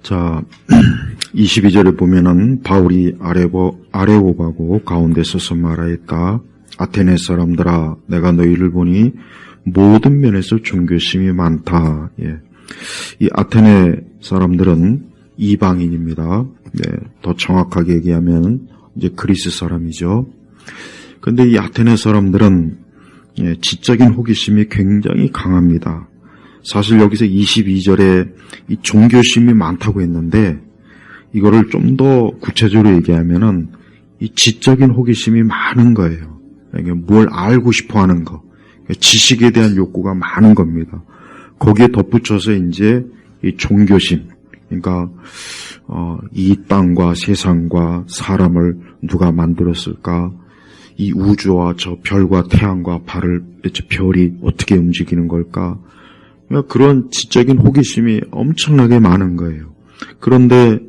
자, 22절에 보면은 바울이 아레오바고 가운데 서서 말하였다. 아테네 사람들아, 내가 너희를 보니 모든 면에서 존귀심이 많다. 예. 이 아테네 사람들은 이방인입니다. 네, 더 정확하게 얘기하면 이제 그리스 사람이죠. 근데 이 아테네 사람들은 지적인 호기심이 굉장히 강합니다. 사실 여기서 22절에 이 종교심이 많다고 했는데 이거를 좀 더 구체적으로 얘기하면은 이 지적인 호기심이 많은 거예요. 이게 뭘 알고 싶어 하는 거. 지식에 대한 욕구가 많은 겁니다. 거기에 덧붙여서 이제 이 종교심. 그러니까 이 땅과 세상과 사람을 누가 만들었을까? 이 우주와 저 별과 태양과 별이 어떻게 움직이는 걸까? 그러니까 그런 지적인 호기심이 엄청나게 많은 거예요. 그런데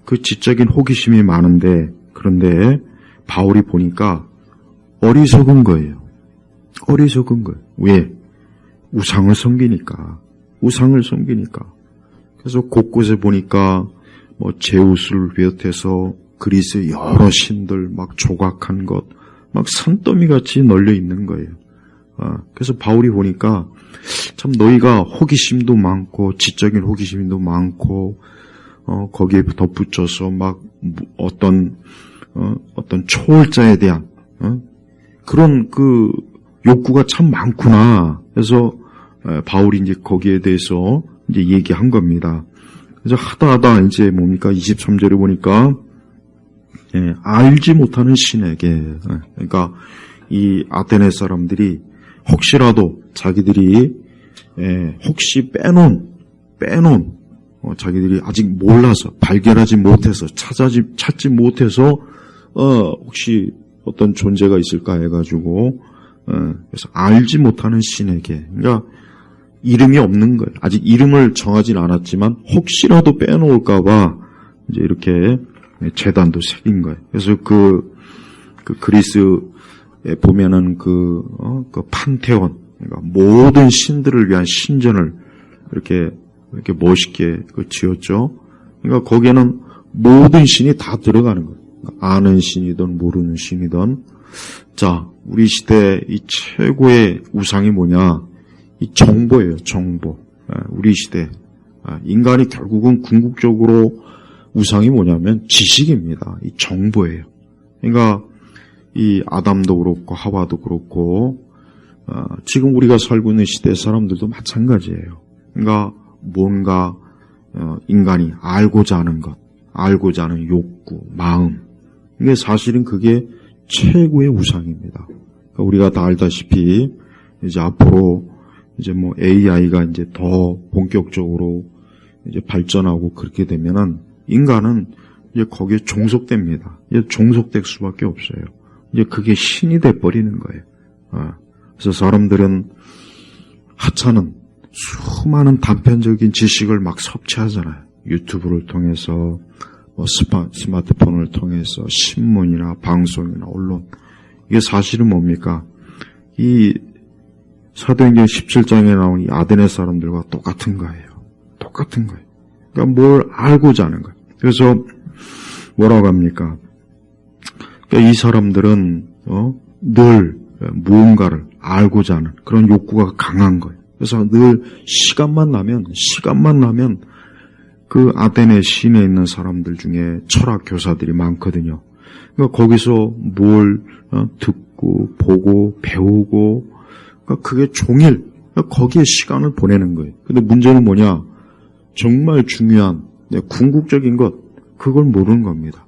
그 지적인 호기심이 많은데 그런데 바울이 보니까 어리석은 거예요. 어리석은 거예요. 왜? 우상을 섬기니까. 그래서 곳곳에 보니까 뭐 제우스를 비롯해서 그리스의 여러 신들 막 조각한 것, 막 산더미 같이 널려 있는 거예요. 그래서 바울이 보니까 참 너희가 호기심도 많고 지적인 호기심도 많고 거기에 덧붙여서 막 어떤 초월자에 대한 그런 그 욕구가 참 많구나. 그래서 바울이 이제 거기에 대해서 이제 얘기한 겁니다. 그래서 하다 이제 뭡니까 23절에 보니까 알지 못하는 신에게, 그러니까 이 아테네 사람들이 혹시라도 자기들이 혹시 빼놓은 자기들이 아직 몰라서 발견하지 못해서 찾지 못해서 혹시 어떤 존재가 있을까 해가지고 그래서 알지 못하는 신에게, 그러니까 이름이 없는 거예요. 아직 이름을 정하진 않았지만 혹시라도 빼놓을까봐 이제 이렇게 제단도 새긴 거예요. 그래서 그 그리스에 보면은 그 판테온, 그러니까 모든 신들을 위한 신전을 이렇게 멋있게 지었죠. 그러니까 거기에는 모든 신이 다 들어가는 거예요. 아는 신이든 모르는 신이든. 자, 우리 시대 이 최고의 우상이 뭐냐? 이 정보예요, 정보. 우리 시대. 인간이 결국은 궁극적으로 우상이 뭐냐면 지식입니다. 이 정보예요. 그러니까 이 아담도 그렇고 하와도 그렇고 지금 우리가 살고 있는 시대 사람들도 마찬가지예요. 그러니까 뭔가 인간이 알고자 하는 것, 알고자 하는 욕구, 마음. 이게 사실은 그게 최고의 우상입니다. 그러니까 우리가 다 알다시피 이제 앞으로 이제 뭐 AI가 이제 더 본격적으로 이제 발전하고 그렇게 되면은 인간은 이제 거기에 종속됩니다. 이제 종속될 수밖에 없어요. 이제 그게 신이 돼 버리는 거예요. 그래서 사람들은 하찮은 수많은 단편적인 지식을 막 섭취하잖아요. 유튜브를 통해서, 뭐 스마트폰을 통해서, 신문이나 방송이나 언론. 이게 사실은 뭡니까? 이 사도행전 17장에 나온 이 아테네 사람들과 똑같은 거예요. 똑같은 거예요. 그러니까 뭘 알고자 하는 거예요. 그래서 뭐라고 합니까? 그러니까 이 사람들은 늘 무언가를 알고자 하는 그런 욕구가 강한 거예요. 그래서 늘 시간만 나면 그 아테네 시내에 있는 사람들 중에 철학 교사들이 많거든요. 그러니까 거기서 뭘 듣고 보고 배우고, 그러니까 그게 종일 거기에 시간을 보내는 거예요. 근데 문제는 뭐냐? 정말 중요한 궁극적인 것, 그걸 모르는 겁니다.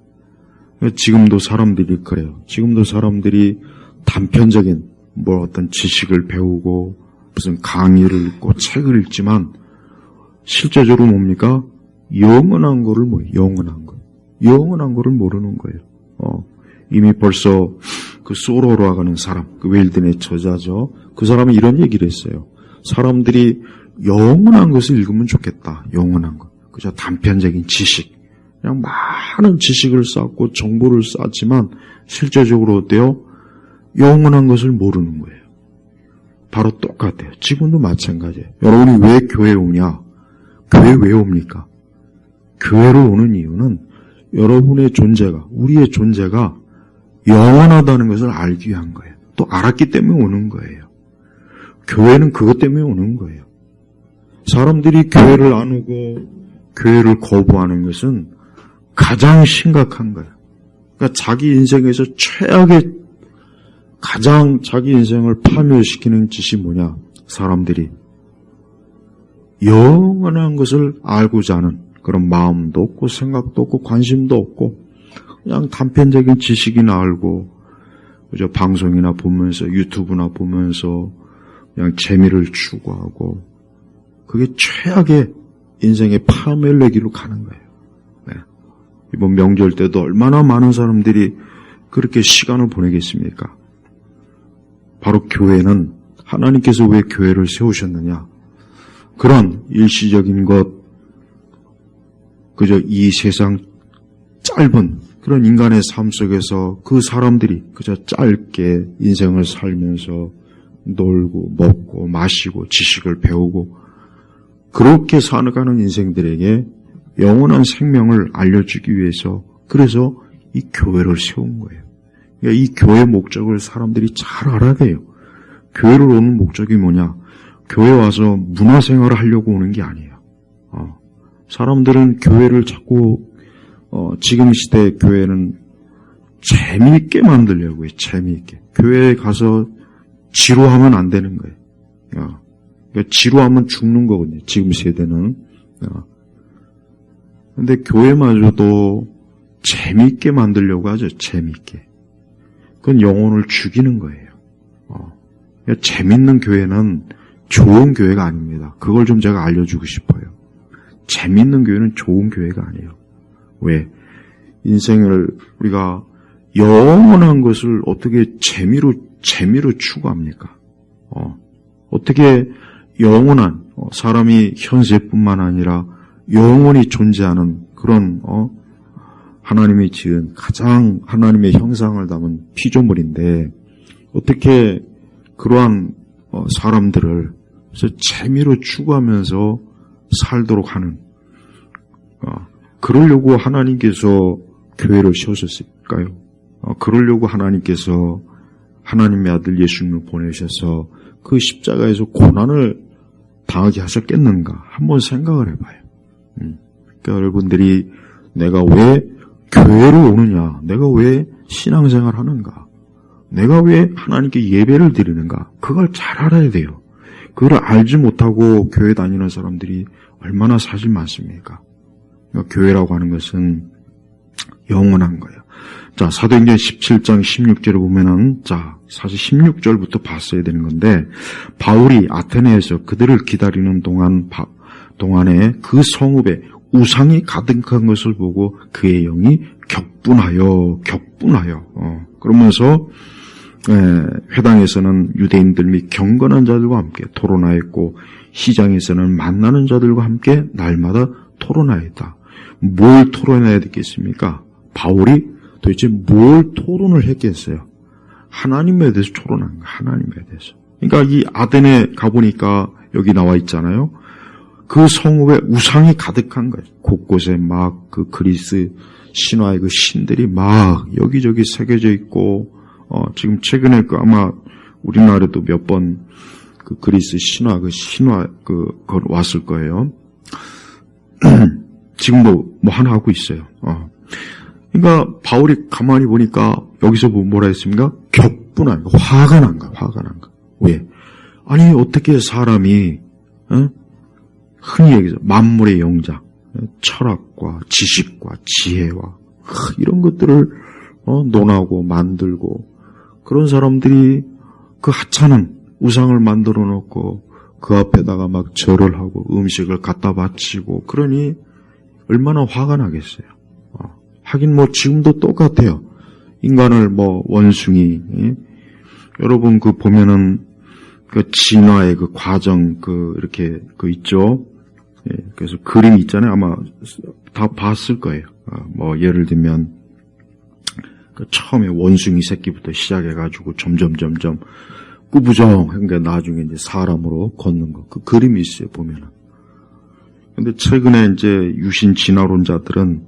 지금도 사람들이 그래요. 지금도 사람들이 단편적인 뭐 어떤 지식을 배우고 무슨 강의를 읽고 책을 읽지만 실제적으로 뭡니까? 영원한 거를 영원한 거를 모르는 거예요. 이미 벌써 그 소로로 하는 사람, 그 웰든의 저자죠. 그 사람은 이런 얘기를 했어요. 사람들이 영원한 것을 읽으면 좋겠다. 영원한 것. 그저 단편적인 지식. 그냥 많은 지식을 쌓고 정보를 쌓지만 실제적으로 어때요? 영원한 것을 모르는 거예요. 바로 똑같아요. 지금도 마찬가지예요. 여러분이 왜 교회에 오냐? 교회 왜 옵니까? 교회로 오는 이유는 여러분의 존재가, 우리의 존재가 영원하다는 것을 알기 위한 거예요. 또 알았기 때문에 오는 거예요. 교회는 그것 때문에 오는 거예요. 사람들이 교회를 안 오고 교회를 거부하는 것은 가장 심각한 거예요. 그러니까 자기 인생에서 최악의 가장 자기 인생을 파멸시키는 짓이 뭐냐? 사람들이 영원한 것을 알고자 하는 그런 마음도 없고 생각도 없고 관심도 없고 그냥 단편적인 지식이나 알고 그저 방송이나 보면서 유튜브나 보면서 그냥 재미를 추구하고 그게 최악의 인생의 파멸의 길로 가는 거예요. 네. 이번 명절 때도 얼마나 많은 사람들이 그렇게 시간을 보내겠습니까? 바로 교회는 하나님께서 왜 교회를 세우셨느냐? 그런 일시적인 것, 그저 이 세상 짧은 그런 인간의 삶 속에서 그 사람들이 그저 짧게 인생을 살면서 놀고 먹고 마시고 지식을 배우고 그렇게 살아가는 인생들에게 영원한 생명을 알려주기 위해서 그래서 이 교회를 세운 거예요. 그러니까 이 교회 목적을 사람들이 잘 알아야 돼요. 교회를 오는 목적이 뭐냐? 교회 와서 문화생활을 하려고 오는 게 아니에요. 사람들은 교회를 자꾸 지금 시대 교회는 재미있게 만들려고 해요. 재미있게. 교회에 가서 지루하면 안 되는 거예요. 그러니까 지루하면 죽는 거거든요. 지금 세대는. 근데 교회마저도 재미있게 만들려고 하죠. 재미있게. 그건 영혼을 죽이는 거예요. 그러니까 재밌는 교회는 좋은 교회가 아닙니다. 그걸 좀 제가 알려주고 싶어요. 재밌는 교회는 좋은 교회가 아니에요. 왜? 인생을 우리가 영원한 것을 어떻게 재미로 추구합니까? 어떻게 영원한 사람이 현세뿐만 아니라 영원히 존재하는 그런 하나님이 지은 가장 하나님의 형상을 담은 피조물인데 어떻게 그러한 사람들을 그래서 재미로 추구하면서 살도록 하는 그러려고 하나님께서 교회를 세우셨을까요? 그러려고 하나님께서 하나님의 아들 예수님을 보내셔서 그 십자가에서 고난을 당하게 하셨겠는가? 한번 생각을 해봐요. 그러니까 여러분들이 내가 왜 교회로 오느냐? 내가 왜 신앙생활 하는가? 내가 왜 하나님께 예배를 드리는가? 그걸 잘 알아야 돼요. 그걸 알지 못하고 교회 다니는 사람들이 얼마나 사실 많습니까? 그러니까 교회라고 하는 것은 영원한 거예요. 자, 사도행전 17장 16절에 보면은, 자, 사실 16절부터 봤어야 되는 건데, 바울이 아테네에서 그들을 기다리는 동안에 그 성읍에 우상이 가득한 것을 보고 그의 영이 격분하여, 그러면서, 회당에서는 유대인들 및 경건한 자들과 함께 토론하였고, 시장에서는 만나는 자들과 함께 날마다 토론하였다. 뭘 토론해야 되겠습니까? 바울이 도대체 뭘 토론을 했겠어요? 하나님에 대해서 토론한 거예요. 하나님에 대해서. 그러니까 이 아테네 가보니까 여기 나와 있잖아요. 그 성읍에 우상이 가득한 거예요. 곳곳에 막 그 그리스 신화의 그 신들이 막 여기저기 새겨져 있고, 지금 최근에 그 아마 우리나라에도 몇 번 그 그리스 신화 그거 왔을 거예요. 지금도 뭐 하나 하고 있어요. 그러니까 바울이 가만히 보니까 여기서 뭐라 했습니까? 격분한 거, 화가 난 거. 왜? 아니 어떻게 사람이 흔히 얘기해서 만물의 영장, 철학과 지식과 지혜와 이런 것들을 논하고 만들고 그런 사람들이 그 하찮은 우상을 만들어 놓고 그 앞에다가 막 절을 하고 음식을 갖다 바치고 그러니 얼마나 화가 나겠어요. 하긴 뭐 지금도 똑같아요. 인간을 뭐 원숭이, 여러분 그 보면은 그 진화의 그 과정 이렇게 있죠. 그래서 그림 있잖아요. 아마 다 봤을 거예요. 뭐 예를 들면 그 처음에 원숭이 새끼부터 시작해가지고 점점 꾸부정한 게 나중에 이제 사람으로 걷는 거. 그 그림이 있어요, 보면은. 근데 최근에 이제 유신 진화론자들은,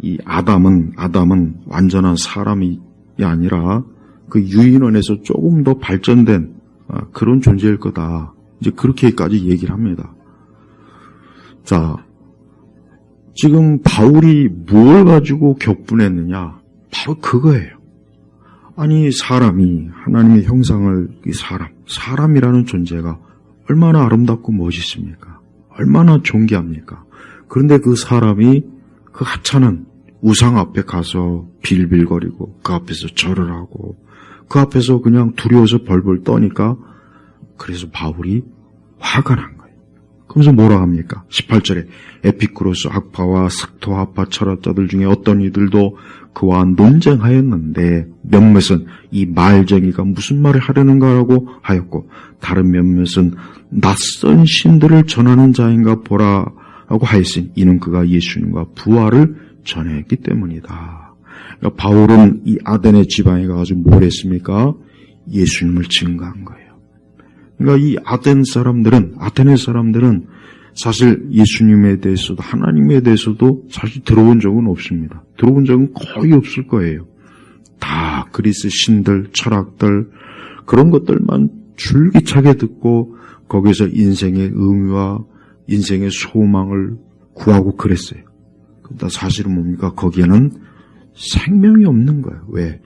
이 아담은 완전한 사람이 아니라 그 유인원에서 조금 더 발전된 그런 존재일 거다. 이제 그렇게까지 얘기를 합니다. 자, 지금 바울이 뭘 가지고 격분했느냐? 바로 그거예요. 아니, 사람이 하나님의 형상을 사람이라는 존재가 얼마나 아름답고 멋있습니까? 얼마나 존귀합니까? 그런데 그 사람이 그 하찮은 우상 앞에 가서 빌빌거리고 그 앞에서 절을 하고 그 앞에서 그냥 두려워서 벌벌 떠니까 그래서 바울이 화가 난 거예요. 그러면서 뭐라 합니까? 18절에 에피쿠로스 학파와 스토아파 철학자들 중에 어떤 이들도 그와 논쟁하였는데 몇몇은 이 말쟁이가 무슨 말을 하려는가라고 하였고 다른 몇몇은 낯선 신들을 전하는 자인가 보라라고 하였으니 이는 그가 예수님과 부활을 전했기 때문이다. 그러니까 바울은 이 아테네 지방에 가서 뭘 했습니까? 예수님을 증거한 거예요. 그러니까 이 아테네 사람들은 사실 예수님에 대해서도 하나님에 대해서도 사실 들어본 적은 없습니다. 들어본 적은 거의 없을 거예요. 다 그리스 신들, 철학들 그런 것들만 줄기차게 듣고 거기서 인생의 의미와 인생의 소망을 구하고 그랬어요. 그러다 사실은 뭡니까? 거기에는 생명이 없는 거예요. 왜?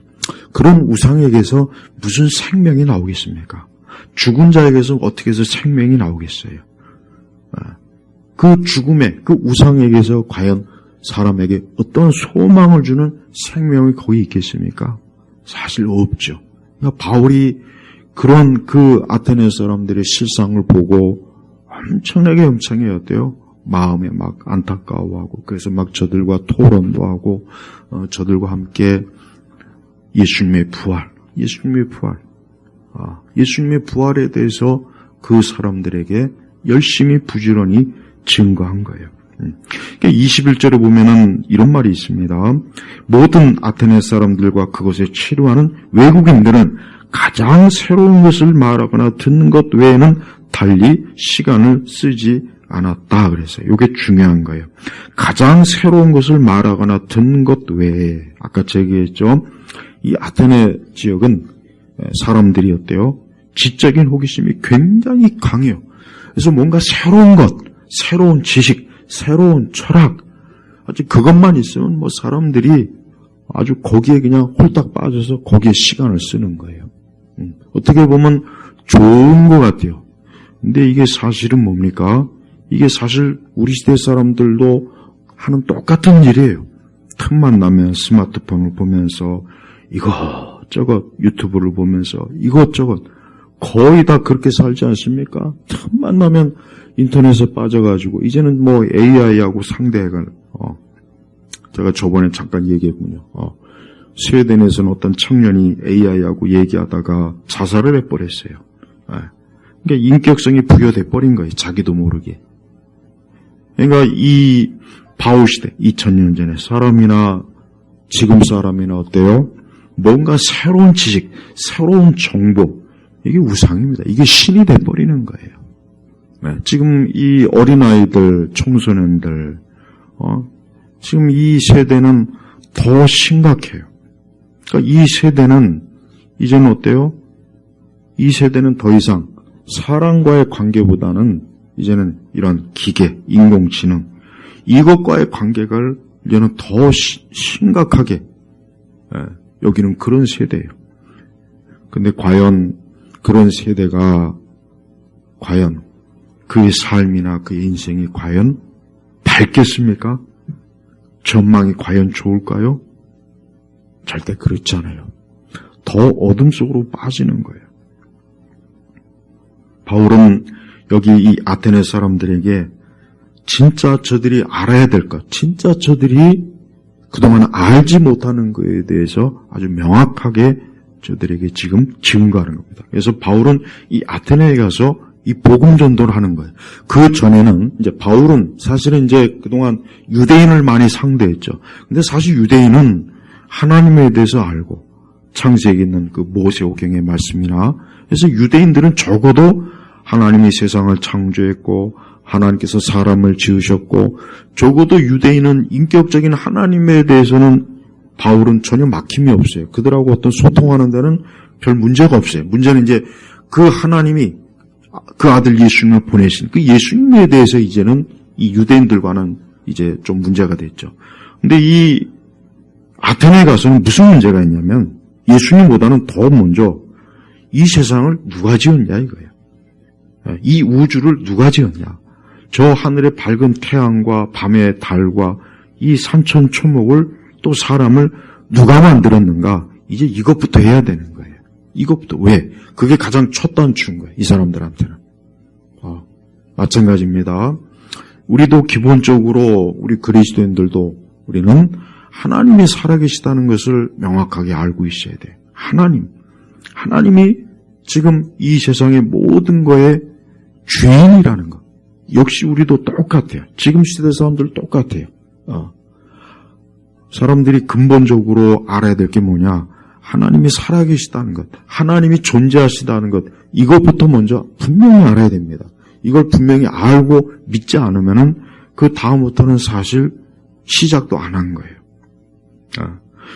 그런 우상에게서 무슨 생명이 나오겠습니까? 죽은 자에게서 어떻게 해서 생명이 나오겠어요? 그 죽음에, 그 우상에게서 과연 사람에게 어떤 소망을 주는 생명이 거기 있겠습니까? 사실 없죠. 그러니까 바울이 그런 그 아테네 사람들의 실상을 보고 엄청나게 어때요? 마음에 막 안타까워하고 그래서 막 저들과 토론도 하고 저들과 함께 예수님의 부활에 대해서 그 사람들에게 열심히 부지런히 증거한 거예요. 21절에 보면은 이런 말이 있습니다. 모든 아테네 사람들과 그것에 체류하는 외국인들은 가장 새로운 것을 말하거나 듣는 것 외에는 달리 시간을 쓰지 않았다. 그래서요. 이게 중요한 거예요. 가장 새로운 것을 말하거나 듣는 것 외에 아까 제가 얘기했죠. 이 아테네 지역은 사람들이 어때요? 지적인 호기심이 굉장히 강해요. 그래서 뭔가 새로운 것, 새로운 지식, 새로운 철학, 아주 그것만 있으면 뭐 사람들이 아주 거기에 그냥 홀딱 빠져서 거기에 시간을 쓰는 거예요. 어떻게 보면 좋은 것 같아요. 근데 이게 사실은 뭡니까? 이게 사실 우리 시대 사람들도 하는 똑같은 일이에요. 틈만 나면 스마트폰을 보면서 이것저것 유튜브를 보면서 이것저것 거의 다 그렇게 살지 않습니까? 틈만 나면 인터넷에 빠져가지고 이제는 뭐 AI하고 상대해갈 제가 저번에 잠깐 얘기했군요. 스웨덴에서는 어떤 청년이 AI하고 얘기하다가 자살을 해버렸어요. 그러니까 인격성이 부여돼 버린 거예요. 자기도 모르게. 그러니까 이 바울 시대 2000년 전에 사람이나 지금 사람이나 어때요? 뭔가 새로운 지식, 새로운 정보 이게 우상입니다. 이게 신이 돼 버리는 거예요. 지금 이 어린아이들, 청소년들 지금 이 세대는 더 심각해요. 그러니까 이 세대는 이제는 어때요? 이 세대는 더 이상 사람과의 관계보다는 이제는 이런 기계, 인공지능 이것과의 관계를 이제는 더 심각하게 여기는 그런 세대예요. 근데 과연 그런 세대가 과연 그의 삶이나 그의 인생이 과연 밝겠습니까? 전망이 과연 좋을까요? 절대 그렇지 않아요. 더 어둠 속으로 빠지는 거예요. 바울은 여기 이 아테네 사람들에게 진짜 저들이 알아야 될 것, 진짜 저들이 그동안 알지 못하는 것에 대해서 아주 명확하게 저들에게 지금 증거하는 겁니다. 그래서 바울은 이 아테네에 가서 이 복음 전도를 하는 거예요. 그 전에는 이제 바울은 사실은 이제 그동안 유대인을 많이 상대했죠. 근데 사실 유대인은 하나님에 대해서 알고 창세기에 있는 그 모세오경의 말씀이나, 그래서 유대인들은 적어도 하나님이 세상을 창조했고 하나님께서 사람을 지으셨고, 적어도 유대인은 인격적인 하나님에 대해서는 바울은 전혀 막힘이 없어요. 그들하고 어떤 소통하는 데는 별 문제가 없어요. 문제는 이제 그 하나님이 그 아들 예수님을 보내신 그 예수님에 대해서 이제는 이 유대인들과는 이제 좀 문제가 됐죠. 근데 이 아테네에 가서는 무슨 문제가 있냐면, 예수님보다는 더 먼저 이 세상을 누가 지었냐 이거예요. 이 우주를 누가 지었냐. 저 하늘의 밝은 태양과 밤의 달과 이 산천초목을 또 사람을 누가 만들었는가. 이제 이것부터 해야 되는 거예요. 이것부터. 왜? 그게 가장 첫 단추인 거예요. 이 사람들한테는. 마찬가지입니다. 우리도 기본적으로 우리 그리스도인들도 우리는 하나님이 살아계시다는 것을 명확하게 알고 있어야 돼요. 하나님이 지금 이 세상의 모든 거의 주인이라는 것. 역시 우리도 똑같아요. 지금 시대 사람들 똑같아요. 사람들이 근본적으로 알아야 될 게 뭐냐? 하나님이 살아계시다는 것, 하나님이 존재하시다는 것, 이것부터 먼저 분명히 알아야 됩니다. 이걸 분명히 알고 믿지 않으면은 그 다음부터는 사실 시작도 안 한 거예요.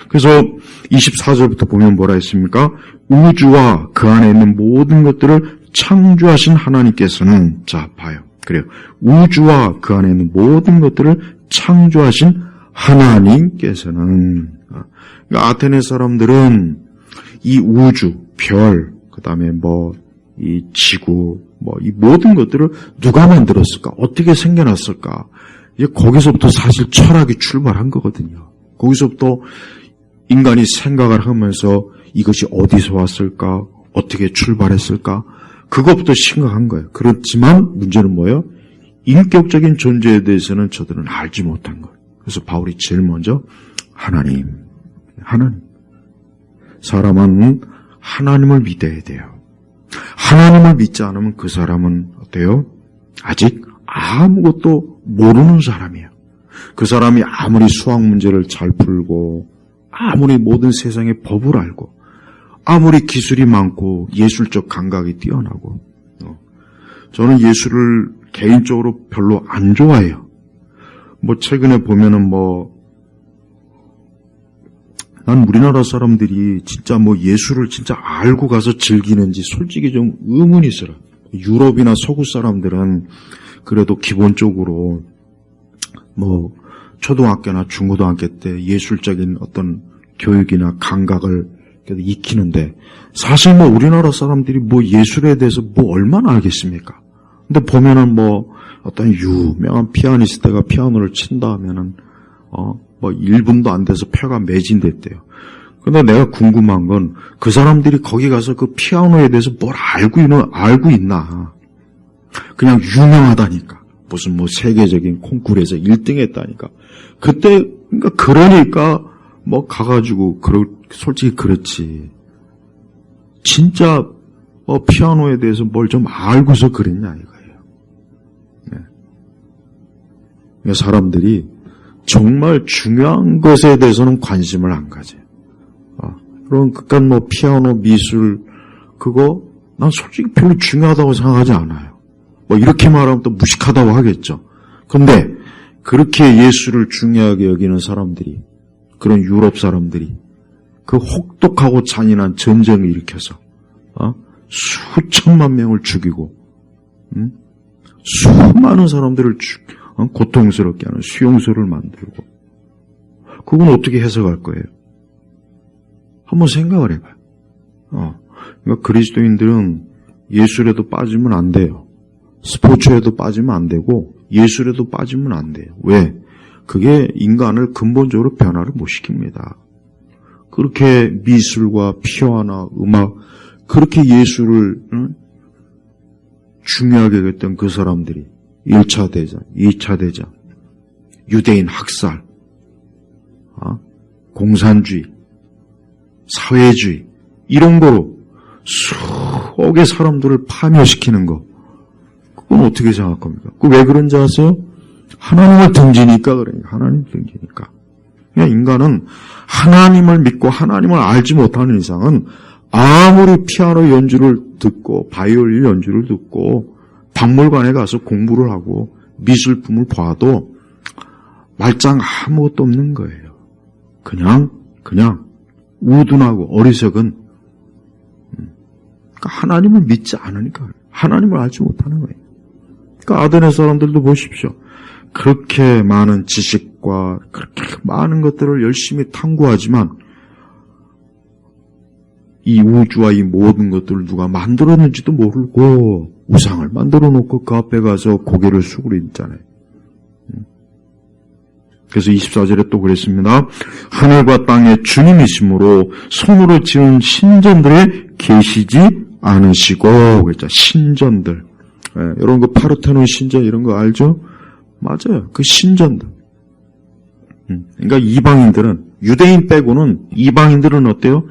그래서 24절부터 보면 뭐라 했습니까? 우주와 그 안에 있는 모든 것들을 창조하신 하나님께서는, 자 봐요. 그래요. 우주와 그 안에 있는 모든 것들을 창조하신 하나님께서는, 그러니까 아테네 사람들은 이 우주, 별, 그 다음에 이 지구, 이 모든 것들을 누가 만들었을까? 어떻게 생겨났을까? 이제 거기서부터 사실 철학이 출발한 거거든요. 거기서부터 인간이 생각을 하면서 이것이 어디서 왔을까? 어떻게 출발했을까? 그것부터 심각한 거예요. 그렇지만 문제는 뭐예요? 인격적인 존재에 대해서는 저들은 알지 못한 거예요. 그래서 바울이 제일 먼저 하나님. 사람은 하나님을 믿어야 돼요. 하나님을 믿지 않으면 그 사람은 어때요? 아직 아무것도 모르는 사람이에요. 그 사람이 아무리 수학 문제를 잘 풀고, 아무리 모든 세상의 법을 알고, 아무리 기술이 많고 예술적 감각이 뛰어나고, 저는 예술을 개인적으로 별로 안 좋아해요. 최근에 보면은 난 우리나라 사람들이 진짜 예술을 진짜 알고 가서 즐기는지 솔직히 좀 의문이 있어요. 유럽이나 서구 사람들은 그래도 기본적으로 초등학교나 중고등학교 때 예술적인 어떤 교육이나 감각을 익히는데, 사실 우리나라 사람들이 예술에 대해서 얼마나 알겠습니까? 근데 보면은 어떤 유명한 피아니스트가 피아노를 친다 하면은 1분도 안 돼서 표가 매진됐대요. 근데 내가 궁금한 건 그 사람들이 거기 가서 그 피아노에 대해서 뭘 알고 있나? 그냥 유명하다니까. 무슨 세계적인 콩쿠르에서 1등 했다니까. 그러니까 가가지고 솔직히 그렇지. 진짜 피아노에 대해서 뭘 좀 알고서 그랬냐 이거예요. 네. 사람들이 정말 중요한 것에 대해서는 관심을 안 가져요. 그럼 그러니까 피아노, 미술 그거 난 솔직히 별로 중요하다고 생각하지 않아요. 이렇게 말하면 또 무식하다고 하겠죠. 근데 그렇게 예술을 중요하게 여기는 사람들이, 그런 유럽 사람들이 그 혹독하고 잔인한 전쟁을 일으켜서 수천만 명을 죽이고 수많은 사람들을 고통스럽게 하는 수용소를 만들고, 그건 어떻게 해석할 거예요? 한번 생각을 해봐요. 그러니까 그리스도인들은 예술에도 빠지면 안 돼요. 스포츠에도 빠지면 안 되고 예술에도 빠지면 안 돼요. 왜? 그게 인간을 근본적으로 변화를 못 시킵니다. 그렇게 미술과 피아노, 음악, 그렇게 예술을 중요하게 여겼던 그 사람들이 1차 대전, 2차 대전, 유대인 학살, 공산주의, 사회주의, 이런 거로 수억의 사람들을 파멸시키는 거, 그건 어떻게 생각합니까? 왜 그런지 아세요? 하나님을 등지니까 그러니까. 하나님 등지니까. 그러니까 인간은 하나님을 믿고 하나님을 알지 못하는 이상은 아무리 피아노 연주를 듣고 바이올린 연주를 듣고 박물관에 가서 공부를 하고 미술품을 봐도 말짱 아무것도 없는 거예요. 그냥 우둔하고 어리석은, 그러니까 하나님을 믿지 않으니까, 하나님을 알지 못하는 거예요. 그러니까 아테네 사람들도 보십시오. 그렇게 많은 지식과 그렇게 많은 것들을 열심히 탐구하지만 이 우주와 이 모든 것들을 누가 만들었는지도 모르고 우상을 만들어 놓고 그 앞에 가서 고개를 숙이고 있잖아요. 그래서 24절에 또 그랬습니다. 하늘과 땅의 주님이심으로 손으로 지은 신전들에 계시지 않으시고, 그랬죠. 신전들. 예, 여러분 그 파르테논 신전 이런 거 알죠? 맞아요. 그 신전들. 그러니까 이방인들은, 유대인 빼고는 이방인들은 어때요?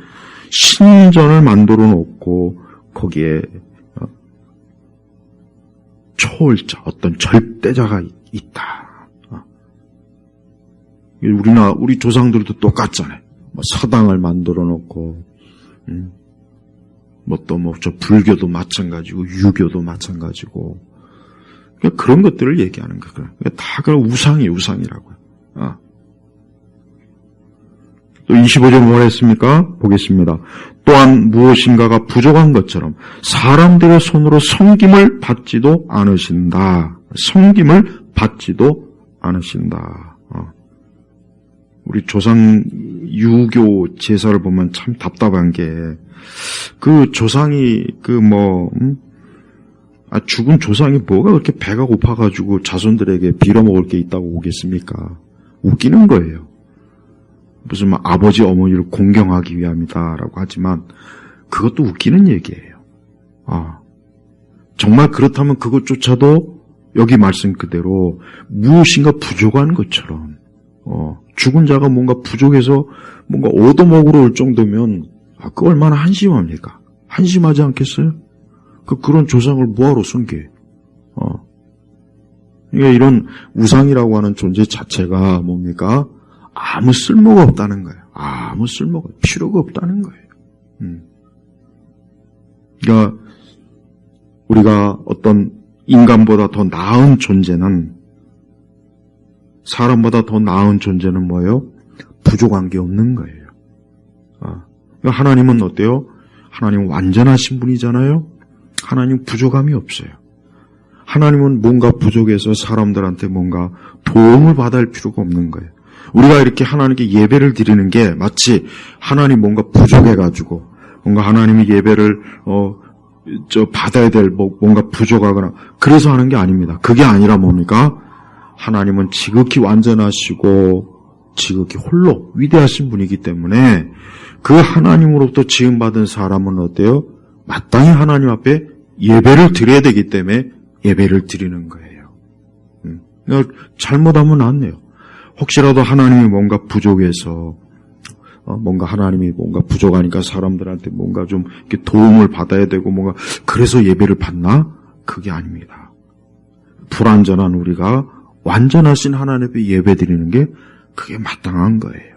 신전을 만들어 놓고 거기에 초월자, 어떤 절대자가 있다. 우리 조상들도 똑같잖아요. 뭐 사당을 만들어 놓고, 저 불교도 마찬가지고, 유교도 마찬가지고. 그러니까 그런 것들을 얘기하는 거예요. 다 그런 우상이라고요. 또 25절 뭘 했습니까? 보겠습니다. 또한 무엇인가가 부족한 것처럼 사람들의 손으로 섬김을 받지도 않으신다. 섬김을 받지도 않으신다. 우리 조상 유교 제사를 보면 참 답답한 게, 그 조상이 죽은 조상이 뭐가 그렇게 배가 고파가지고 자손들에게 빌어먹을 게 있다고 오겠습니까? 웃기는 거예요. 무슨 아버지 어머니를 공경하기 위함이다라고 하지만 그것도 웃기는 얘기예요. 정말 그렇다면 그것조차도 여기 말씀 그대로 무엇인가 부족한 것처럼, 죽은 자가 뭔가 부족해서 뭔가 얻어먹으러 올 정도면 그 얼마나 한심합니까? 한심하지 않겠어요? 그런 조상을 뭐하러 숨겨요? 그러니까 이런 우상이라고 하는 존재 자체가 뭡니까? 아무 쓸모가 없다는 거예요. 아무 쓸모가, 필요가 없다는 거예요. 그러니까 우리가 어떤 인간보다 더 나은 존재는, 사람보다 더 나은 존재는 뭐예요? 부족한 게 없는 거예요. 그러니까 하나님은 어때요? 하나님은 완전하신 분이잖아요. 하나님 부족함이 없어요. 하나님은 뭔가 부족해서 사람들한테 뭔가 도움을 받을 필요가 없는 거예요. 우리가 이렇게 하나님께 예배를 드리는 게 마치 하나님 뭔가 부족해가지고 뭔가 하나님이 예배를 받아야 될 뭔가 부족하거나 그래서 하는 게 아닙니다. 그게 아니라 뭡니까? 하나님은 지극히 완전하시고 지극히 홀로 위대하신 분이기 때문에 그 하나님으로부터 지음받은 사람은 어때요? 마땅히 하나님 앞에 예배를 드려야 되기 때문에 예배를 드리는 거예요. 그러니까 잘못하면 안 돼요. 혹시라도 하나님이 뭔가 부족해서 뭔가 하나님이 뭔가 부족하니까 사람들한테 뭔가 좀 이렇게 도움을 받아야 되고 뭔가 그래서 예배를 받나? 그게 아닙니다. 불완전한 우리가 완전하신 하나님 앞에 예배 드리는 게 그게 마땅한 거예요.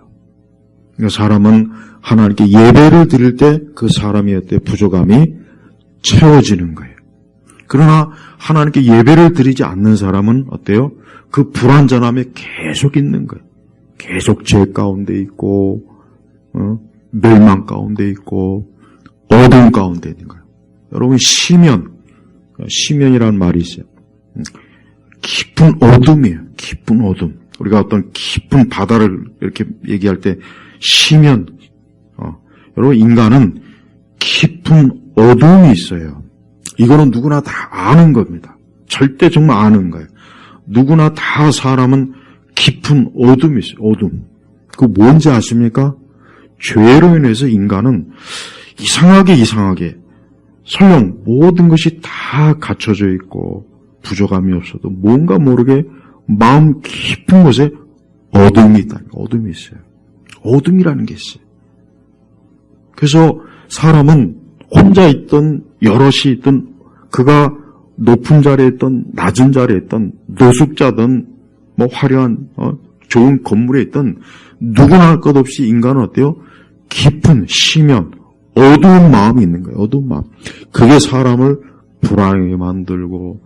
그러니까 사람은 하나님께 예배를 드릴 때 그 사람의 어때 부족함이 채워지는 거예요. 그러나 하나님께 예배를 드리지 않는 사람은 어때요? 그 불완전함에 계속 있는 거예요. 계속 죄 가운데 있고 멸망 가운데 있고 어둠 가운데 있는 거예요. 여러분 시면이라는 말이 있어요. 깊은 어둠이에요. 깊은 어둠. 우리가 어떤 깊은 바다를 이렇게 얘기할 때 시면, 여러분 인간은 깊은 어둠이 있어요. 이거는 누구나 다 아는 겁니다. 절대 정말 아는 거예요. 누구나 다 사람은 깊은 어둠이 있어요. 어둠. 그거 뭔지 아십니까? 죄로 인해서 인간은 이상하게 설령 모든 것이 다 갖춰져 있고 부족함이 없어도 뭔가 모르게 마음 깊은 곳에 어둠이 있다는 거예요. 어둠이 있어요. 어둠이라는 게 있어요. 그래서 사람은 혼자 있던 여럿이 있던 그가 높은 자리에 있던 낮은 자리에 있던 노숙자든 뭐 화려한 좋은 건물에 있던 누구나 할 것 없이 인간은 어때요? 깊은 심연, 어두운 마음이 있는 거예요. 어두운 마음. 그게 사람을 불안하게 만들고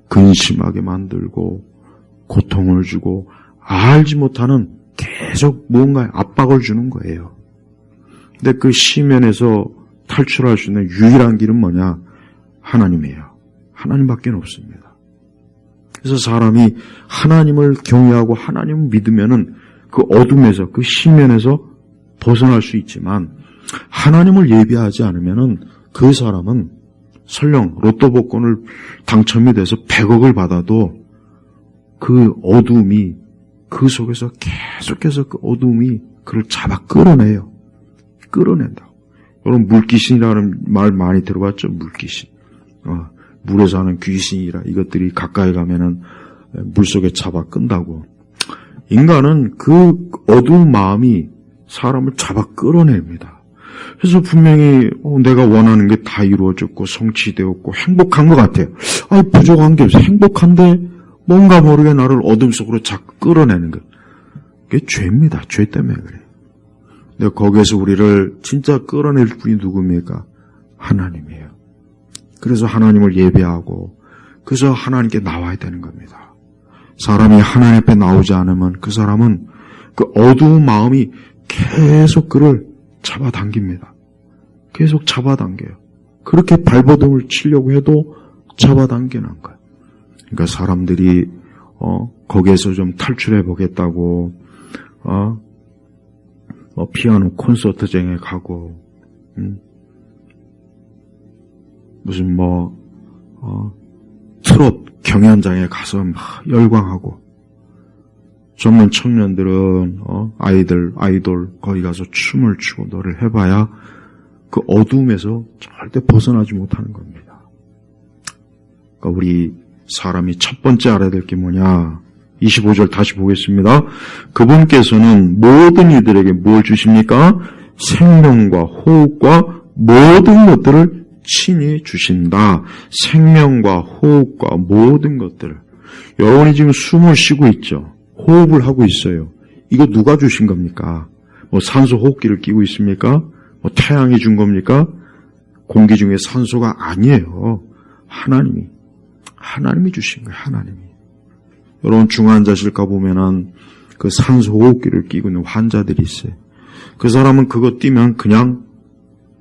근심하게 만들고 고통을 주고 알지 못하는 계속 무언가에 압박을 주는 거예요. 근데 그 심연에서 탈출할 수 있는 유일한 길은 뭐냐? 하나님이에요. 하나님밖에 없습니다. 그래서 사람이 하나님을 경외하고 하나님을 믿으면은 그 어둠에서 그 심연에서 벗어날 수 있지만 하나님을 예비하지 않으면은 그 사람은 설령 로또 복권을 당첨이 돼서 100억을 받아도 그 어둠이 그 속에서 계속해서 그 어둠이 그를 잡아 끌어내요. 끌어낸다고. 여러분 물귀신이라는 말 많이 들어봤죠? 물귀신. 물에 사는 귀신이라 이것들이 가까이 가면은 물속에 잡아 끈다고. 인간은 그 어두운 마음이 사람을 잡아 끌어냅니다. 그래서 분명히 내가 원하는 게 다 이루어졌고 성취되었고 행복한 것 같아요. 부족한 게 없어요. 행복한데 뭔가 모르게 나를 어둠 속으로 자꾸 끌어내는 것. 그게 죄입니다. 죄 때문에 그래요. 근데 거기에서 우리를 진짜 끌어낼 분이 누굽니까? 하나님이에요. 그래서 하나님을 예배하고 그래서 하나님께 나와야 되는 겁니다. 사람이 하나님 앞에 나오지 않으면 그 사람은 그 어두운 마음이 계속 그를 잡아당깁니다. 계속 잡아당겨요. 그렇게 발버둥을 치려고 해도 잡아당기는 거예요. 그러니까 사람들이 거기에서 좀 탈출해 보겠다고 피아노 콘서트장에 가고 무슨 트롯 경연장에 가서 막 열광하고 젊은 청년들은 아이돌 거기 가서 춤을 추고 노래를 해봐야 그 어두움에서 절대 벗어나지 못하는 겁니다. 그러니까 우리 사람이 첫 번째 알아야 될 게 뭐냐? 25절 다시 보겠습니다. 그분께서는 모든 이들에게 뭘 주십니까? 생명과 호흡과 모든 것들을 친히 주신다. 생명과 호흡과 모든 것들을. 여러분이 지금 숨을 쉬고 있죠. 호흡을 하고 있어요. 이거 누가 주신 겁니까? 산소 호흡기를 끼고 있습니까? 태양이 준 겁니까? 공기 중에 산소가 아니에요. 하나님이 주신 거예요. 하나님이. 여러분 중환자실 가보면은 그 산소 호흡기를 끼고 있는 환자들이 있어요. 그 사람은 그거 뛰면 그냥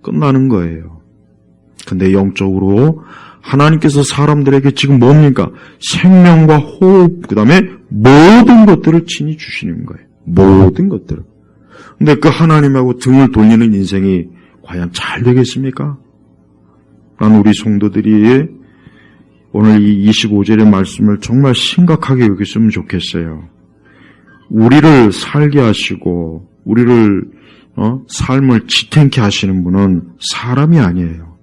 끝나는 거예요. 근데 영적으로 하나님께서 사람들에게 지금 뭡니까? 생명과 호흡, 그 다음에 모든 것들을 친히 주시는 거예요. 모든 것들을. 근데 그 하나님하고 등을 돌리는 인생이 과연 잘 되겠습니까? 난 우리 성도들이 오늘 이 25절의 말씀을 정말 심각하게 여겼으면 좋겠어요. 우리를 살게 하시고 우리를 삶을 지탱케 하시는 분은 사람이 아니에요.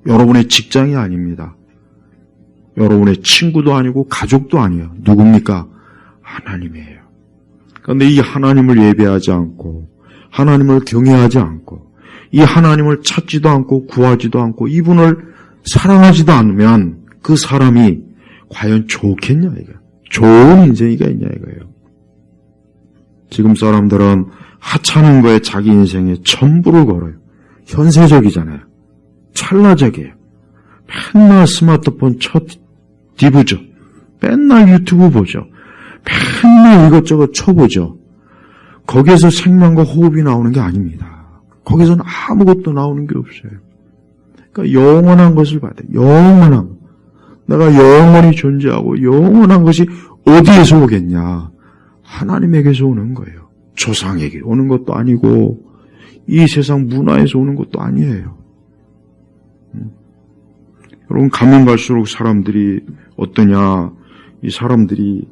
여러분의 직장이 아닙니다. 여러분의 친구도 아니고 가족도 아니에요. 누굽니까? 하나님이에요. 그런데 이 하나님을 예배하지 않고 하나님을 경외하지 않고 이 하나님을 찾지도 않고 구하지도 않고 이분을 사랑하지도 않으면 그 사람이 과연 좋겠냐 이거. 좋은 인생이가 있냐 이거예요. 지금 사람들은 하찮은 거에 자기 인생에 전부를 걸어요. 현세적이잖아요. 찰나적이에요. 맨날 스마트폰 뒤보죠. 맨날 유튜브 보죠. 맨날 이것저것 쳐보죠. 거기에서 생명과 호흡이 나오는 게 아닙니다. 거기서는 아무것도 나오는 게 없어요. 그러니까 영원한 것을 받아요. 영원한 것. 내가 영원히 존재하고 영원한 것이 어디에서 오겠냐? 하나님에게서 오는 거예요. 조상에게 오는 것도 아니고 이 세상 문화에서 오는 것도 아니에요. 여러분 가면 갈수록 사람들이 어떠냐? 이 사람들이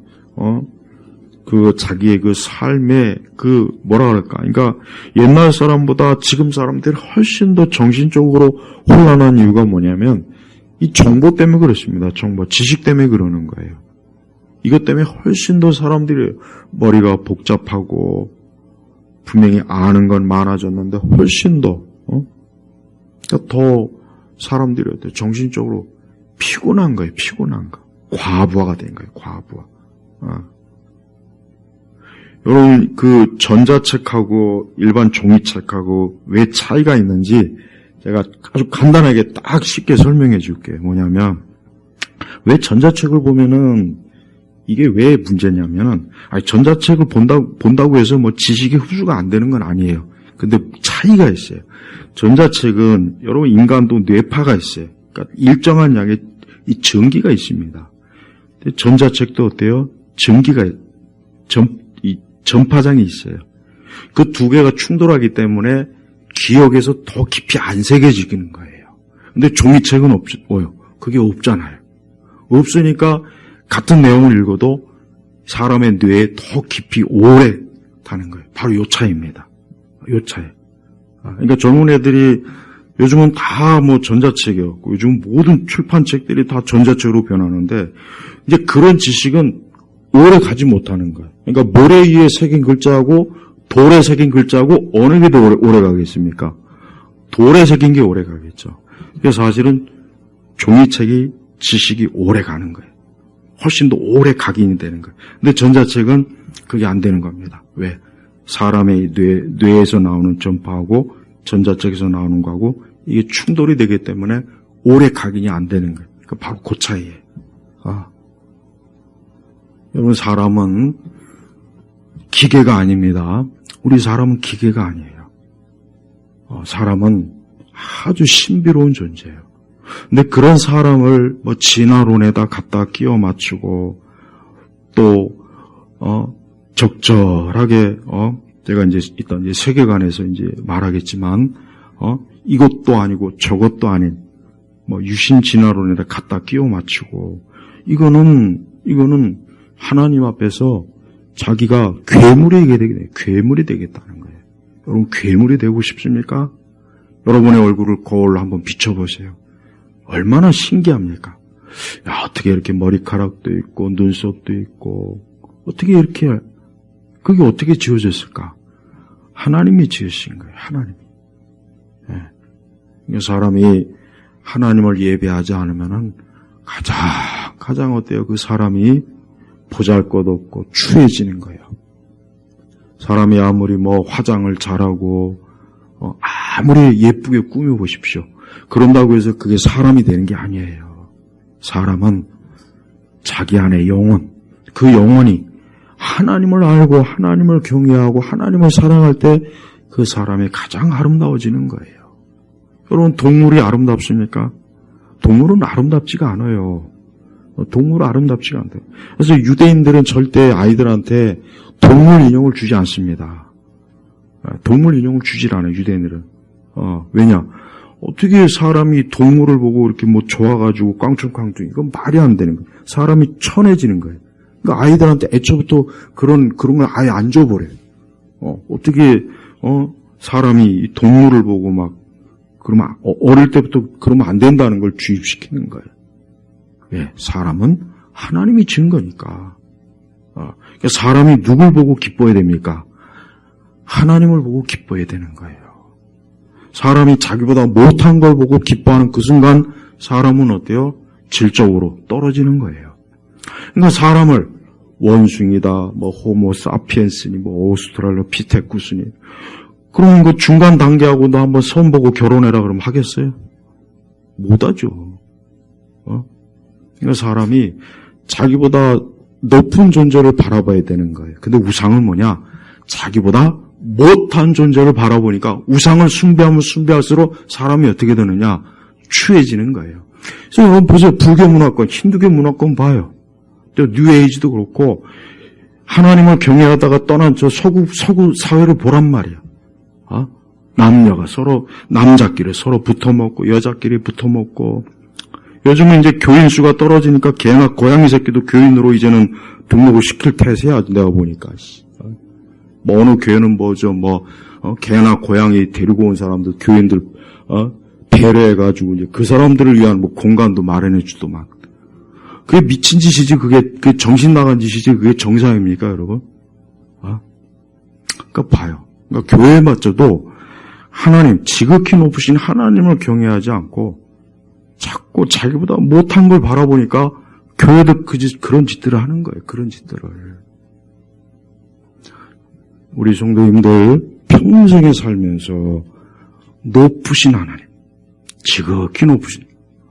그 자기의 그 삶의 그 뭐라 그럴까? 그러니까 옛날 사람보다 지금 사람들이 훨씬 더 정신적으로 혼란한 이유가 뭐냐면 이 정보 때문에 그렇습니다. 정보, 지식 때문에 그러는 거예요. 이것 때문에 훨씬 더 사람들이 머리가 복잡하고 분명히 아는 건 많아졌는데 훨씬 더 그러니까 더 사람들이 어때요? 정신적으로 피곤한 거예요. 피곤한 거. 과부하가 된 거예요. 과부하. 여러분, 그 전자책하고 일반 종이책하고 왜 차이가 있는지 제가 아주 간단하게 딱 쉽게 설명해 줄게요. 뭐냐면, 왜 전자책을 보면은 이게 왜 문제냐면은, 전자책을 본다고 해서 뭐 지식이 흡수가 안 되는 건 아니에요. 근데 차이가 있어요. 전자책은 여러분 인간도 뇌파가 있어요. 그러니까 일정한 양의 이 전기가 있습니다. 근데 전자책도 어때요? 전파장이 있어요. 그 두 개가 충돌하기 때문에 기억에서 더 깊이 안 새겨지는 거예요. 근데 종이책은 없어요. 그게 없잖아요. 없으니까 같은 내용을 읽어도 사람의 뇌에 더 깊이 오래 가는 거예요. 바로 요 차이입니다. 요 차이. 그러니까 젊은 애들이 요즘은 다 뭐 전자책이었고 요즘 모든 출판책들이 다 전자책으로 변하는데 이제 그런 지식은 오래 가지 못하는 거예요. 그러니까 모래 위에 새긴 글자하고 돌에 새긴 글자하고 어느 게 더 오래 가겠습니까? 돌에 새긴 게 오래 가겠죠. 그래서 사실은 종이책이 지식이 오래 가는 거예요. 훨씬 더 오래 각인이 되는 거예요. 근데 전자책은 그게 안 되는 겁니다. 왜? 사람의 뇌에서 나오는 전파하고 전자책에서 나오는 거하고 이게 충돌이 되기 때문에 오래 각인이 안 되는 거예요. 그러니까 바로 그 차이예요. 여러분, 사람은 기계가 아닙니다. 우리 사람은 기계가 아니에요. 사람은 아주 신비로운 존재예요. 근데 그런 사람을 뭐 진화론에다 갖다 끼워 맞추고 또 적절하게 제가 이제 일단 이제 세계관에서 이제 말하겠지만 이것도 아니고 저것도 아닌 뭐 유신 진화론에다 갖다 끼워 맞추고 이거는 하나님 앞에서 자기가 괴물이 되겠다는 거예요. 여러분, 괴물이 되고 싶습니까? 여러분의 얼굴을 거울로 한번 비춰보세요. 얼마나 신기합니까? 야, 어떻게 이렇게 머리카락도 있고 눈썹도 있고 어떻게 이렇게 그게 어떻게 지어졌을까? 하나님이 지으신 거예요. 하나님이. 네. 사람이 하나님을 예배하지 않으면은 가장 어때요? 그 사람이 보잘것없고 추해지는 거예요. 사람이 아무리 뭐 화장을 잘하고 아무리 예쁘게 꾸며보십시오. 그런다고 해서 그게 사람이 되는 게 아니에요. 사람은 자기 안에 영혼, 그 영혼이 하나님을 알고 하나님을 경외하고 하나님을 사랑할 때 그 사람이 가장 아름다워지는 거예요. 여러분, 동물이 아름답습니까? 동물은 아름답지가 않아요. 동물은 아름답지가 않대요. 그래서 유대인들은 절대 아이들한테 동물 인형을 주지 않습니다. 동물 인형을 주질 않아요, 유대인들은. 왜냐? 어떻게 사람이 동물을 보고 이렇게 뭐 좋아가지고 깡충깡충, 이건 말이 안 되는 거예요. 사람이 천해지는 거예요. 그러니까 아이들한테 애초부터 그런 걸 아예 안 줘버려요. 어떻게, 사람이 동물을 보고 막, 그러면, 어릴 때부터 그러면 안 된다는 걸 주입시키는 거예요. 왜? 사람은 하나님이 지은 거니까. 그러니까 사람이 누굴 보고 기뻐해야 됩니까? 하나님을 보고 기뻐해야 되는 거예요. 사람이 자기보다 못한 걸 보고 기뻐하는 그 순간 사람은 어때요? 질적으로 떨어지는 거예요. 그러니까 사람을 원숭이다, 뭐 호모 사피엔스니, 뭐 오스트랄로피테쿠스니, 그러면 그 중간 단계하고도 한번 선 보고 결혼해라 그러면 하겠어요? 못하죠. 그러니까 사람이 자기보다 높은 존재를 바라봐야 되는 거예요. 근데 우상은 뭐냐? 자기보다 못한 존재를 바라보니까 우상을 숭배하면 숭배할수록 사람이 어떻게 되느냐? 추해지는 거예요. 그래서 여러분 보세요. 불교 문화권, 힌두교 문화권 봐요. 또 뉴에이지도 그렇고 하나님을 경외하다가 떠난 저 서구 사회를 보란 말이야. 남녀가 서로 남자끼리 서로 붙어먹고 여자끼리 붙어먹고 요즘은 이제 교인 수가 떨어지니까 개나 고양이 새끼도 교인으로 이제는 등록을 시킬 태세야. 내가 보니까. 뭐 어느 교회는 뭐죠, 개나 고양이 데리고 온 사람들, 교인들, 배려해가지고 이제 그 사람들을 위한 뭐 공간도 마련해주더만. 그게 미친 짓이지, 그게 정신 나간 짓이지, 그게 정상입니까, 여러분? 그러니까 봐요. 그러니까 교회마저도 하나님, 지극히 높으신 하나님을 경외하지 않고 자꾸 자기보다 못한 걸 바라보니까 교회도 그런 짓들을 하는 거예요. 그런 짓들을. 우리 성도님들 평생에 살면서 높으신 하나님, 지극히 높으신,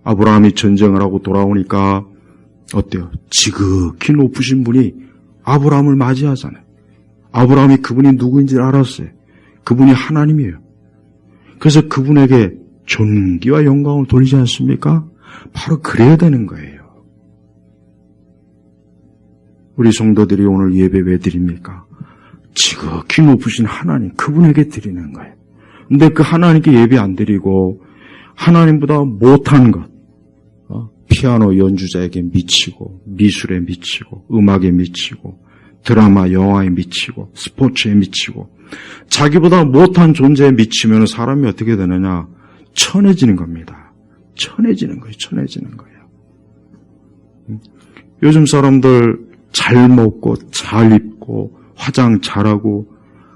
아브라함이 전쟁을 하고 돌아오니까 어때요? 지극히 높으신 분이 아브라함을 맞이하잖아요. 아브라함이 그분이 누구인지 알았어요. 그분이 하나님이에요. 그래서 그분에게 존귀와 영광을 돌리지 않습니까? 바로 그래야 되는 거예요. 우리 성도들이 오늘 예배 왜 드립니까? 지극히 높으신 하나님, 그분에게 드리는 거예요. 근데 그 하나님께 예배 안 드리고 하나님보다 못한 것, 피아노 연주자에게 미치고, 미술에 미치고, 음악에 미치고, 드라마, 영화에 미치고, 스포츠에 미치고, 자기보다 못한 존재에 미치면 사람이 어떻게 되느냐? 천해지는 겁니다. 천해지는 거예요. 천해지는 거예요. 요즘 사람들 잘 먹고, 잘 입고, 화장 잘하고,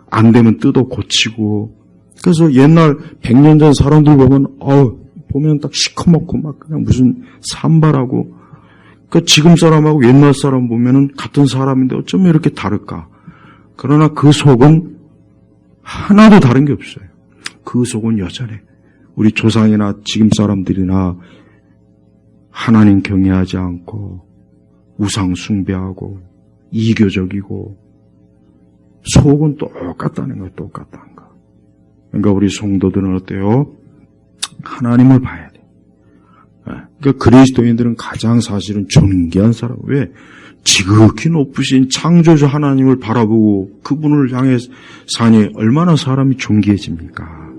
안 되면 뜯어 고치고, 그래서 옛날 100년 전 사람들 보면 딱 시커멓고 막 그냥 무슨 산발하고, 그 지금 사람하고 옛날 사람 보면은 같은 사람인데 어쩜 이렇게 다를까? 그러나 그 속은 하나도 다른 게 없어요. 그 속은 여전해. 우리 조상이나 지금 사람들이나 하나님 경외하지 않고 우상 숭배하고 이교적이고 속은 똑같다는 거예요. 똑같다는 거. 그러니까 우리 성도들은 어때요? 하나님을 봐야 돼. 그러니까 그리스도인들은 가장 사실은 존귀한 사람. 왜? 지극히 높으신 창조주 하나님을 바라보고 그분을 향해 사니 얼마나 사람이 존귀해집니까?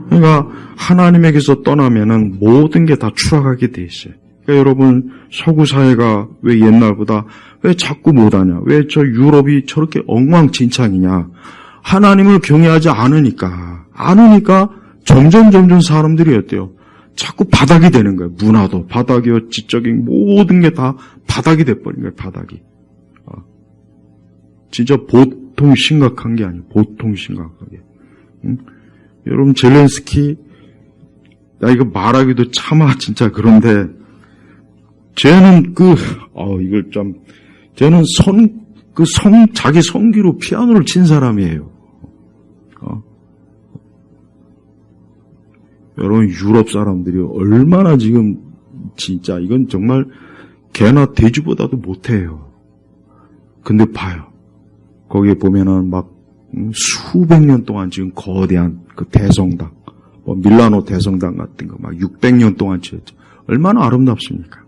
그러니까 하나님에게서 떠나면은 모든 게 다 추락하게 돼 있어요. 그러니까 여러분 서구 사회가 왜 옛날보다 왜 자꾸 못하냐? 왜 저 유럽이 저렇게 엉망진창이냐? 하나님을 경외하지 않으니까 점점 사람들이 어때요? 자꾸 바닥이 되는 거예요. 문화도 바닥이요, 지적인 모든 게 다 바닥이 돼버린 거예요. 바닥이. 진짜 보통 심각한 게 아니에요. 보통 심각하게. 여러분 젤렌스키, 나 이거 말하기도 차마 진짜 그런데 쟤는 쟤는 자기 성기로 피아노를 친 사람이에요. 여러분 유럽 사람들이 얼마나 지금 진짜 이건 정말 개나 돼지보다도 못해요. 근데 봐요. 거기에 보면은 막 수백 년 동안 지금 거대한 그 대성당, 밀라노 대성당 같은 거 막 600년 동안 지었죠. 얼마나 아름답습니까?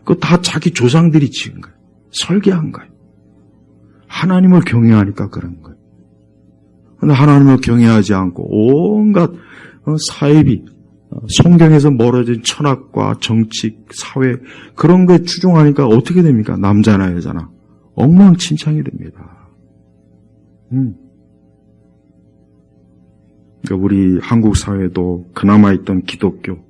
그거 다 자기 조상들이 지은 거예요. 설계한 거예요. 하나님을 경외하니까 그런 거예요. 근데 하나님을 경외하지 않고 온갖 사회비, 성경에서 멀어진 철학과 정치, 사회 그런 거에 추종하니까 어떻게 됩니까? 남자나 여자나 엉망진창이 됩니다. 그러니까 우리 한국 사회도 그나마 있던 기독교,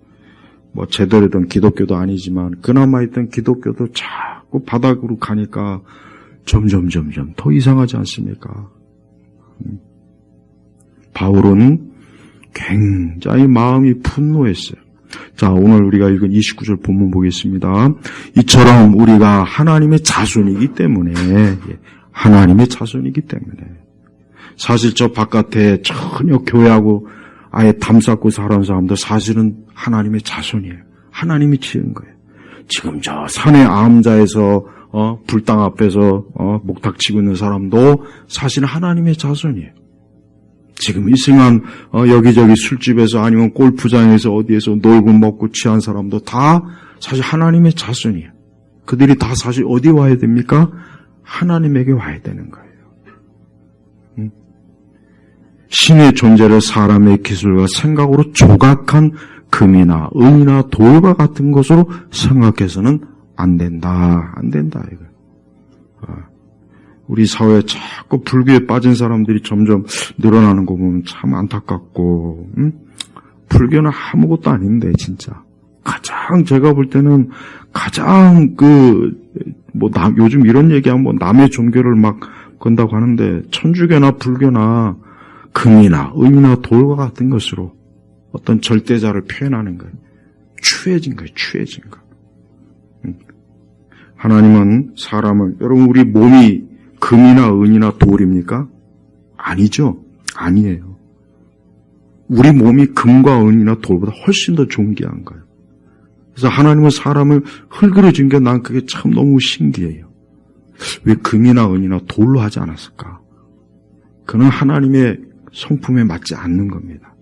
제대로 된 기독교도 아니지만 그나마 있던 기독교도 자꾸 바닥으로 가니까 점점 더 이상하지 않습니까? 바울은 굉장히 마음이 분노했어요. 자, 오늘 우리가 읽은 29절 본문 보겠습니다. 이처럼 우리가 하나님의 자손이기 때문에, 사실 저 바깥에 전혀 교회하고 아예 담쌓고 살아온 사람들 사실은 하나님의 자손이에요. 하나님이 지은 거예요. 지금 저 산의 암자에서 불당 앞에서 목탁 치고 있는 사람도 사실 하나님의 자손이에요. 지금 이 생한 여기저기 술집에서 아니면 골프장에서 어디에서 놀고 먹고 취한 사람도 다 사실 하나님의 자손이에요. 그들이 다 사실 어디 와야 됩니까? 하나님에게 와야 되는 거예요. 신의 존재를 사람의 기술과 생각으로 조각한 금이나 은이나 돌과 같은 것으로 생각해서는 안 된다 이거. 우리 사회에 자꾸 불교에 빠진 사람들이 점점 늘어나는 거 보면 참 안타깝고, 불교는 아무것도 아닌데, 진짜. 가장, 제가 볼 때는 가장 요즘 이런 얘기하면 남의 종교를 막 건다고 하는데, 천주교나 불교나 금이나 은이나 돌과 같은 것으로 어떤 절대자를 표현하는 거예요. 추해진 거예요. 하나님은 사람을, 여러분, 우리 몸이 금이나 은이나 돌입니까? 아니죠. 아니에요. 우리 몸이 금과 은이나 돌보다 훨씬 더 존귀한 거예요. 그래서 하나님은 사람을 흙으로 준 게 난 그게 참 너무 신기해요. 왜 금이나 은이나 돌로 하지 않았을까? 그는 하나님의 성품에 맞지 않는 겁니다.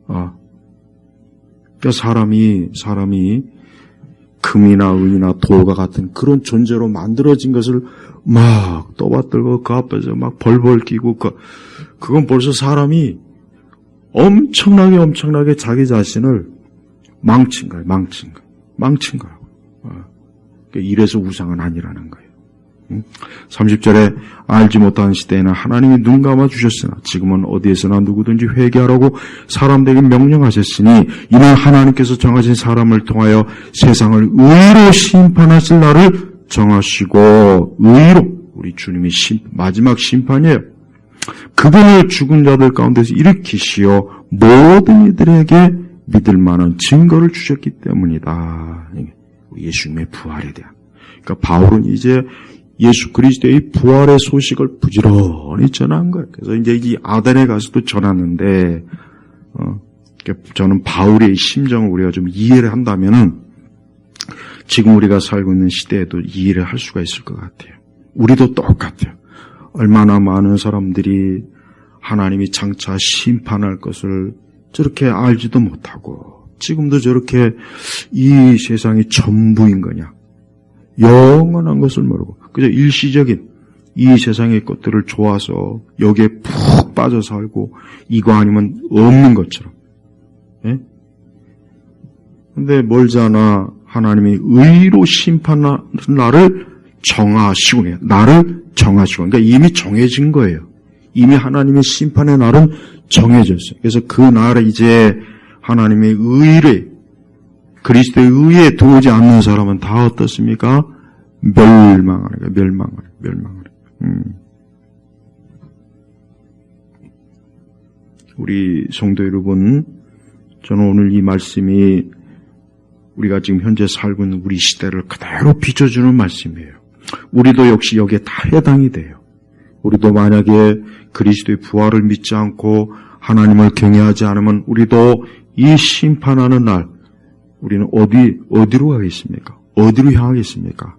그러니까 사람이 금이나 은이나 돌과 같은 그런 존재로 만들어진 것을 막 떠받들고 그 앞에서 막 벌벌 끼고 그건 벌써 사람이 엄청나게 자기 자신을 망친 거예요. 이래서 우상은 아니라는 거예요. 30절에 알지 못하는 시대에는 하나님이 눈 감아 주셨으나 지금은 어디에서나 누구든지 회개하라고 사람들에게 명령하셨으니 이는 하나님께서 정하신 사람을 통하여 세상을 의로 심판하실 날을 정하시고 의로 우리 주님이 마지막 심판이에요. 그분을 죽은 자들 가운데서 일으키시어 모든 이들에게 믿을 만한 증거를 주셨기 때문이다. 예수님의 부활에 대한. 그러니까 바울은 이제 예수 그리스도의 부활의 소식을 부지런히 전한 거예요. 그래서 이제 이 아덴에 가서도 전하는데, 저는 바울의 심정을 우리가 좀 이해를 한다면은 지금 우리가 살고 있는 시대에도 이해를 할 수가 있을 것 같아요. 우리도 똑같아요. 얼마나 많은 사람들이 하나님이 장차 심판할 것을 저렇게 알지도 못하고 지금도 저렇게 이 세상이 전부인 거냐. 영원한 것을 모르고 그저 일시적인 이 세상의 것들을 좋아서 여기에 푹 빠져 살고 이거 아니면 없는 것처럼. 근데 멀지 않아 하나님이 의로 심판하는 날을 정하시고 나를 정하시고 그러니까 이미 정해진 거예요. 이미 하나님의 심판의 날은 정해졌어요. 그래서 그 날에 이제 하나님의 의를 그리스도의 의에 들어오지 않는 사람은 다 어떻습니까? 멸망하는 거예요. 우리 성도 여러분, 저는 오늘 이 말씀이 우리가 지금 현재 살고 있는 우리 시대를 그대로 비춰주는 말씀이에요. 우리도 역시 여기에 다 해당이 돼요. 우리도 만약에 그리스도의 부활을 믿지 않고 하나님을 경외하지 않으면 우리도 이 심판하는 날 우리는 어디로 가겠습니까? 어디로 향하겠습니까?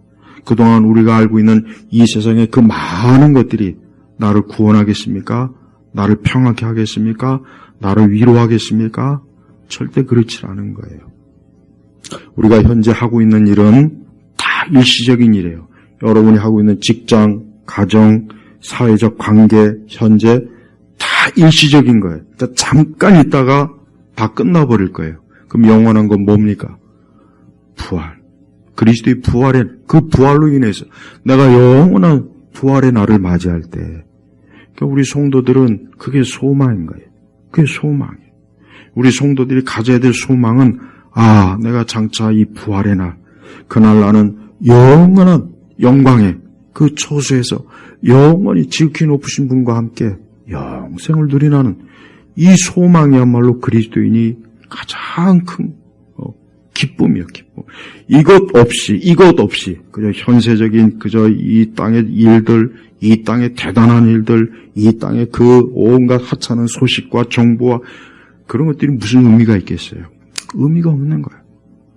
그동안 우리가 알고 있는 이 세상의 그 많은 것들이 나를 구원하겠습니까? 나를 평안케 하겠습니까? 나를 위로하겠습니까? 절대 그렇지 않은 거예요. 우리가 현재 하고 있는 일은 다 일시적인 일이에요. 여러분이 하고 있는 직장, 가정, 사회적 관계, 현재 다 일시적인 거예요. 그러니까 잠깐 있다가 다 끝나버릴 거예요. 그럼 영원한 건 뭡니까? 부활. 그리스도의 부활에 그 부활로 인해서 내가 영원한 부활의 날을 맞이할 때 그러니까 우리 성도들은 그게 소망인 거예요. 그게 소망이에요. 우리 성도들이 가져야 될 소망은 내가 장차 이 부활의 날 그날 나는 영원한 영광의 그 초소에서 영원히 지극히 높으신 분과 함께 영생을 누리나는 이 소망이야말로 그리스도인이 가장 큰 기쁨이요, 기쁨. 이것 없이 그저 현세적인 그저 이 땅의 일들, 이 땅의 대단한 일들, 이 땅의 그 온갖 하찮은 소식과 정보와 그런 것들이 무슨 의미가 있겠어요? 의미가 없는 거예요.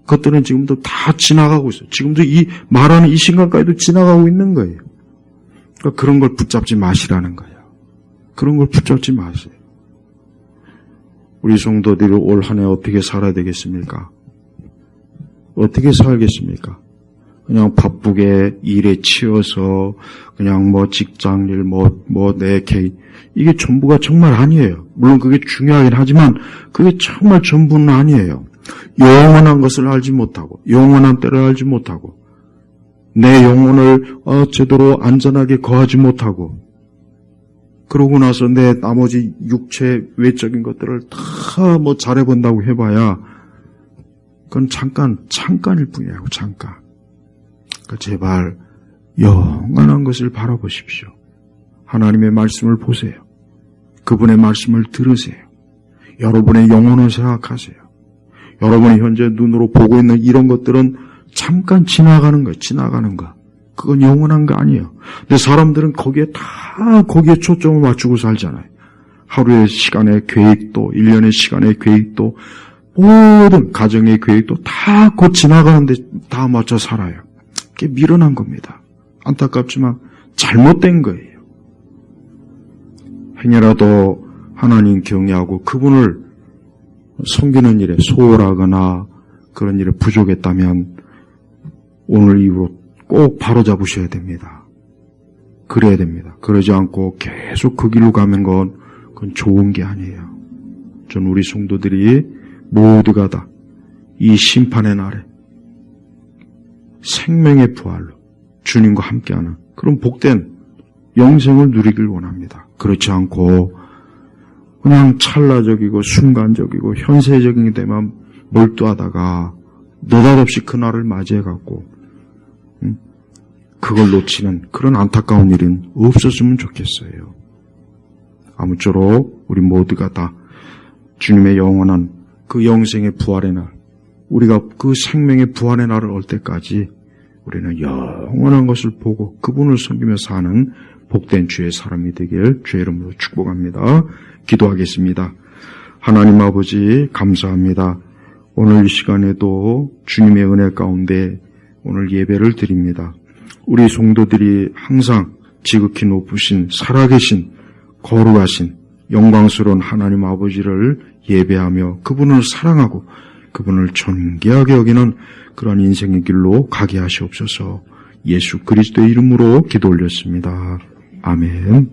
그것들은 지금도 다 지나가고 있어요. 지금도 이 말하는 이 순간까지도 지나가고 있는 거예요. 그러니까 그런 걸 붙잡지 마시라는 거예요. 그런 걸 붙잡지 마세요. 우리 성도들이 올 한 해 어떻게 살아야 되겠습니까? 어떻게 살겠습니까? 그냥 바쁘게 일에 치여서 그냥 직장일 내 개인 이게 전부가 정말 아니에요. 물론 그게 중요하긴 하지만 그게 정말 전부는 아니에요. 영원한 것을 알지 못하고 영원한 때를 알지 못하고 내 영혼을 제대로 안전하게 거하지 못하고 그러고 나서 내 나머지 육체 외적인 것들을 다 잘해본다고 해봐야 그건 잠깐일 뿐이에요. 잠깐. 그러니까 제발 영원한 것을 바라보십시오. 하나님의 말씀을 보세요. 그분의 말씀을 들으세요. 여러분의 영혼을 생각하세요. 여러분이 현재 눈으로 보고 있는 이런 것들은 잠깐 지나가는 거예요. 지나가는 거. 그건 영원한 거 아니에요. 근데 사람들은 거기에 초점을 맞추고 살잖아요. 하루의 시간의 계획도, 1년의 시간의 계획도, 모든 가정의 계획도 다 곧 지나가는데 다 맞춰 살아요. 그게 미련한 겁니다. 안타깝지만 잘못된 거예요. 행여라도 하나님 경외하고 그분을 섬기는 일에 소홀하거나 그런 일에 부족했다면 오늘 이후로 꼭 바로잡으셔야 됩니다. 그래야 됩니다. 그러지 않고 계속 그 길로 가면 그건 좋은 게 아니에요. 전 우리 성도들이 모두가 다 이 심판의 날에 생명의 부활로 주님과 함께하는 그런 복된 영생을 누리길 원합니다. 그렇지 않고 그냥 찰나적이고 순간적이고 현세적인 데만 몰두하다가 느닷없이 그날을 맞이해갖고 그걸 놓치는 그런 안타까운 일은 없었으면 좋겠어요. 아무쪼록 우리 모두가 다 주님의 영원한 그 영생의 부활의 날, 우리가 그 생명의 부활의 날을 올 때까지 우리는 영원한 것을 보고 그분을 섬기며 사는 복된 주의 사람이 되길 주의 이름으로 축복합니다. 기도하겠습니다. 하나님 아버지 감사합니다. 오늘 이 시간에도 주님의 은혜 가운데 오늘 예배를 드립니다. 우리 성도들이 항상 지극히 높으신 살아계신 거룩하신 영광스러운 하나님 아버지를 예배하며 그분을 사랑하고 그분을 존귀하게 여기는 그런 인생의 길로 가게 하시옵소서. 예수 그리스도의 이름으로 기도 올렸습니다. 아멘.